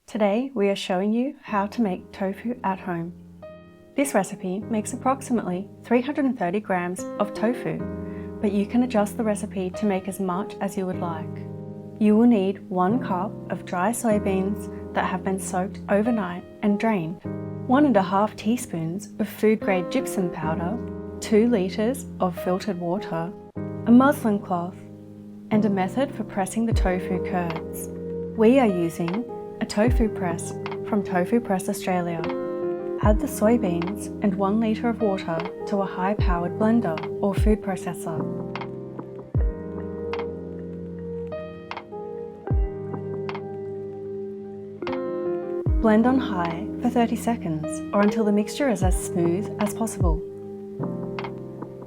Today we are showing you how to make tofu at home. This recipe makes approximately 330 grams of tofu, but you can adjust the recipe to make as much as you would like. You will need 1 cup of dry soybeans that have been soaked overnight and drained, 1.5 teaspoons of food-grade gypsum powder, 2 litres of filtered water, a muslin cloth, and a method for pressing the tofu curds. We are using a tofu press from Tofu Press Australia. Add the soybeans and 1 litre of water to a high-powered blender or food processor. Blend on high for 30 seconds or until the mixture is as smooth as possible.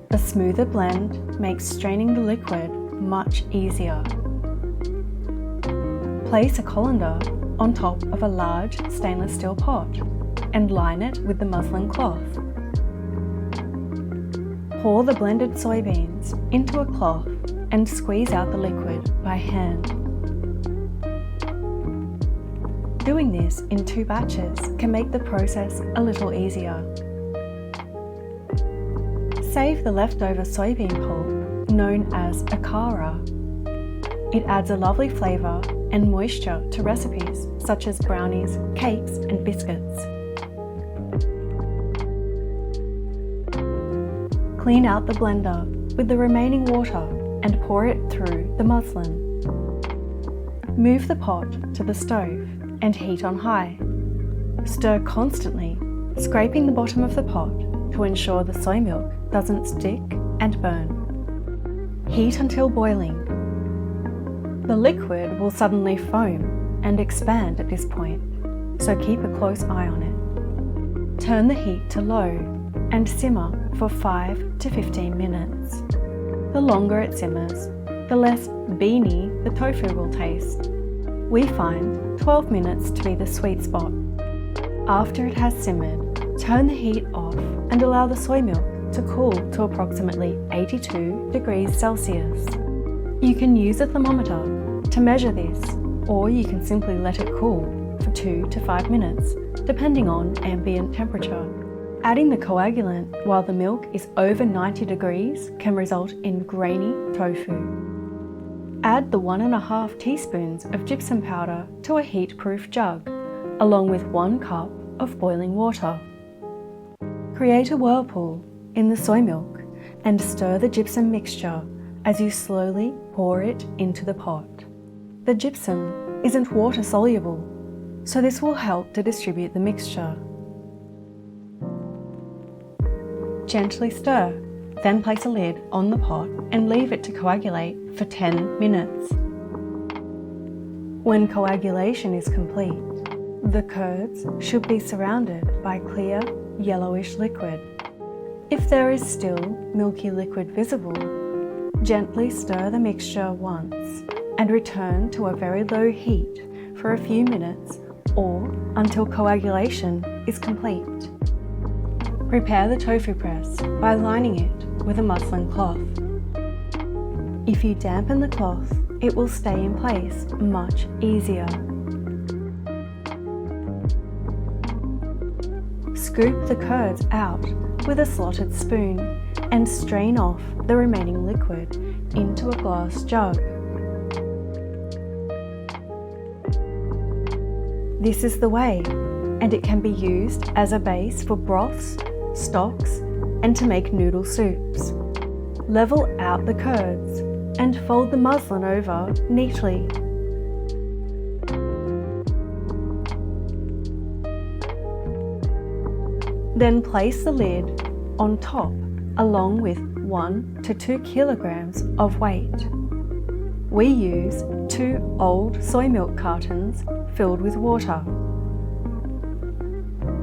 A smoother blend makes straining the liquid much easier. Place a colander on top of a large stainless steel pot and line it with the muslin cloth. Pour the blended soybeans into a cloth and squeeze out the liquid by hand. Doing this in 2 batches can make the process a little easier. Save the leftover soybean pulp, known as a kara. It adds a lovely flavour and moisture to recipes such as brownies, cakes and biscuits. Clean out the blender with the remaining water and pour it through the muslin. Move the pot to the stove and heat on high. Stir constantly, scraping the bottom of the pot to ensure the soy milk doesn't stick and burn. Heat until boiling. The liquid will suddenly foam and expand at this point, so keep a close eye on it. Turn the heat to low and simmer for 5 to 15 minutes. The longer it simmers, the less beany the tofu will taste. We find 12 minutes to be the sweet spot. After it has simmered, turn the heat off and allow the soy milk to cool to approximately 82 degrees Celsius. You can use a thermometer to measure this, or you can simply let it cool for 2 to 5 minutes, depending on ambient temperature. Adding the coagulant while the milk is over 90 degrees can result in grainy tofu. Add the 1.5 teaspoons of gypsum powder to a heat-proof jug, along with 1 cup of boiling water. Create a whirlpool in the soy milk and stir the gypsum mixture as you slowly pour it into the pot. The gypsum isn't water soluble, so this will help to distribute the mixture. Gently stir, then place a lid on the pot and leave it to coagulate for 10 minutes. When coagulation is complete, the curds should be surrounded by clear, yellowish liquid. If there is still milky liquid visible, gently stir the mixture once and return to a very low heat for a few minutes or until coagulation is complete. Prepare the tofu press by lining it with a muslin cloth. If you dampen the cloth, it will stay in place much easier. Scoop the curds out with a slotted spoon and strain off the remaining liquid into a glass jug. This is the way, and it can be used as a base for broths, stocks, and to make noodle soups. Level out the curds and fold the muslin over neatly. Then place the lid on top along with 1 to 2 kilograms of weight. We use 2 old soy milk cartons filled with water.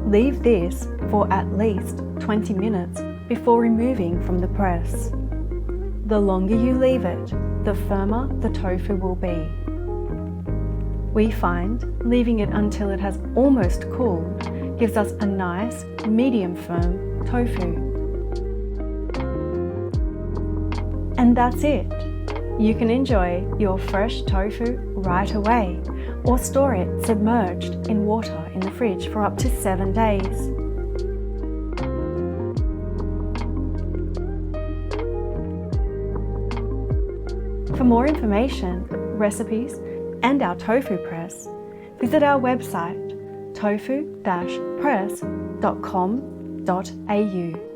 Leave this for at least 20 minutes before removing from the press. The longer you leave it, the firmer the tofu will be. We find leaving it until it has almost cooled gives us a nice, medium firm tofu. And that's it. You can enjoy your fresh tofu right away, or store it submerged in water in the fridge for up to 7 days. For more information, recipes, and our tofu press, visit our website tofu-press.com.au.